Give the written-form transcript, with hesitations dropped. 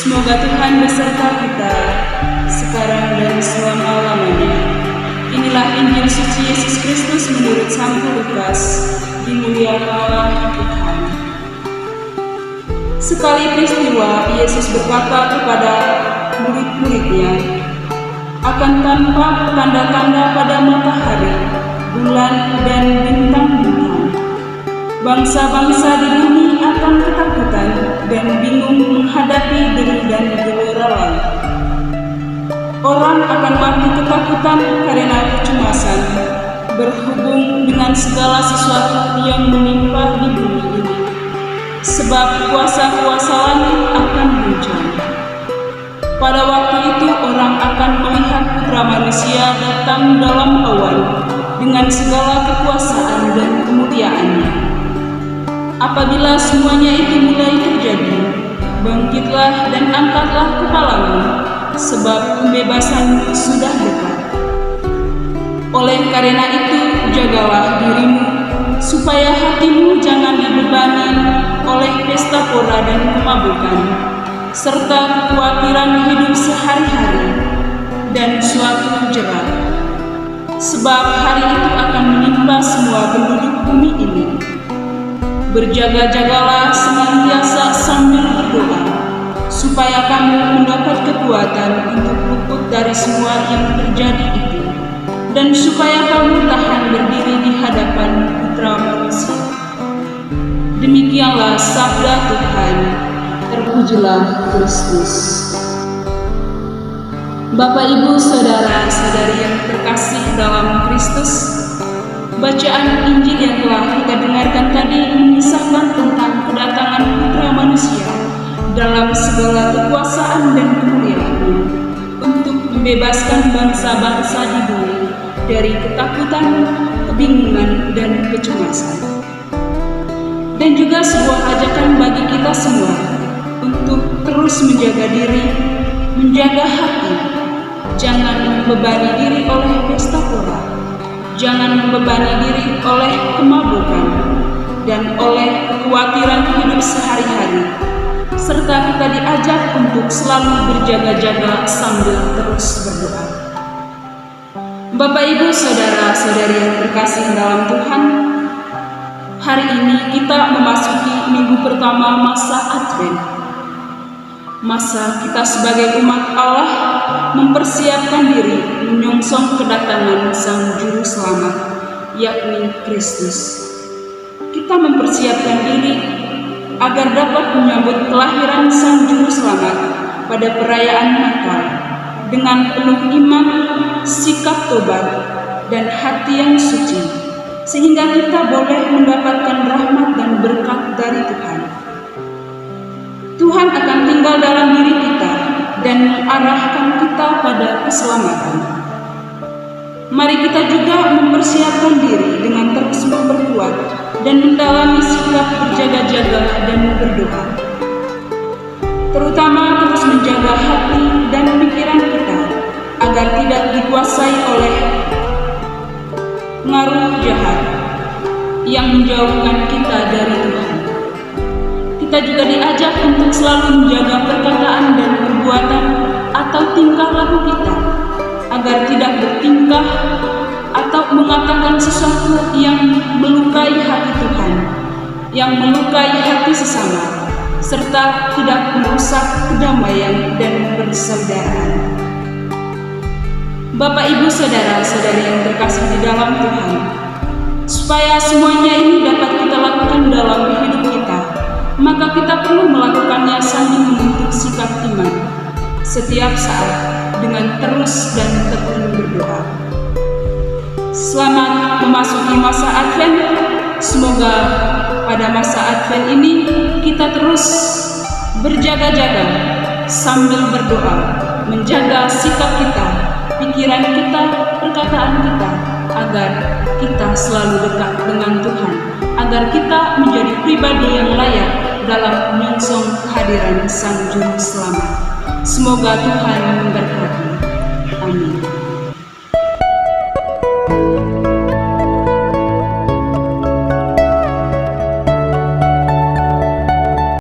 Semoga Tuhan beserta kita sekarang dan selama-lamanya. Inilah Injil suci Yesus Kristus menurut Santo Lukas. Dimuliakanlah Tuhan. Sekali peristiwa, Yesus berkata kepada murid-muridnya, akan tampak tanda-tanda pada matahari, bulan, dan bintang-bintang. Bangsa-bangsa di bumi akan ketakutan dan bingung menghadapi deri dan gelora langit. Orang akan mati ketakutan karena kecemasan berhubung dengan segala sesuatu yang menimpa di bumi ini, sebab kuasa-kuasa langit akan guncang. Pada waktu itu orang akan melihat Putra Manusia datang dalam awan dengan segala kekuasaan dan kemuliaannya. Apabila semuanya itu mulai terjadi, bangkitlah dan angkatlah kepalamu, sebab pembebasanmu sudah dekat. Oleh karena itu, jagalah dirimu, supaya hatimu jangan dibebani oleh pesta pora dan kemabukan, serta kekhawatiran hidup sehari-hari dan suatu jerat. Sebab hari itu akan menimpa semua penduduk bumi ini. Berjaga-jagalah senantiasa sambil berdoa, supaya kamu mendapat kekuatan untuk luput dari semua yang terjadi itu, dan supaya kamu tahan berdiri di hadapan Putra Manusia. Demikianlah sabda Tuhan. Terpujilah Kristus. Bapak, Ibu, saudara-saudari yang terkasih dalam Kristus, bacaan Injil yang telah kita dengarkan tadi mengisahkan tentang kedatangan Putra Manusia dalam segala kekuasaan dan kemuliaan-Nya untuk membebaskan bangsa-bangsa di bumi dari ketakutan, kebingungan, dan kecemasan. Dan juga sebuah ajakan bagi kita semua untuk terus menjaga diri, menjaga hati, jangan membebani diri oleh pesta pora, jangan membebani diri oleh kemabukan dan oleh kekhawatiran hidup sehari-hari, serta kita diajak untuk selalu berjaga-jaga sambil terus berdoa. Bapak, Ibu, saudara-saudari yang terkasih dalam Tuhan, hari ini kita memasuki minggu pertama masa Advent. Masa kita sebagai umat Allah mempersiapkan diri menyongsong kedatangan Sang Juru Selamat, yakni Kristus. Kita mempersiapkan diri agar dapat menyambut kelahiran Sang Juru Selamat pada perayaan Natal dengan penuh iman, sikap tobat, dan hati yang suci, sehingga kita boleh mendapatkan rahmat dan berkat dari Tuhan. Tuhan akan tinggal dalam diri kita dan mengarahkan kita pada keselamatan. Mari kita juga mempersiapkan diri dengan terus memperkuat dan mendalami sikap berjaga-jaga dan berdoa. Terutama terus menjaga hati dan pikiran kita agar tidak dikuasai oleh pengaruh jahat yang menjauhkan kita dari Tuhan. Kita juga diajak untuk selalu menjaga perkataan dan perbuatan atau tingkah laku kita, agar tidak bertingkah atau mengatakan sesuatu yang melukai hati Tuhan, yang melukai hati sesama, serta tidak merusak kedamaian dan persaudaraan. Bapak, Ibu, saudara-saudari yang terkasih di dalam Tuhan, supaya semuanya ini dapat kita lakukan dalam hidup kita, maka kita perlu melakukannya sambil membentuk sikap iman setiap saat dengan terus dan tekun berdoa. Selamat memasuki masa Advent. Semoga pada masa Advent ini kita terus berjaga-jaga sambil berdoa, menjaga sikap kita, pikiran kita, perkataan kita, agar kita selalu dekat dengan Tuhan, agar kita menjadi pribadi yang layak dalam menyongsong kehadiran Sang Juru Selamat. Semoga Tuhan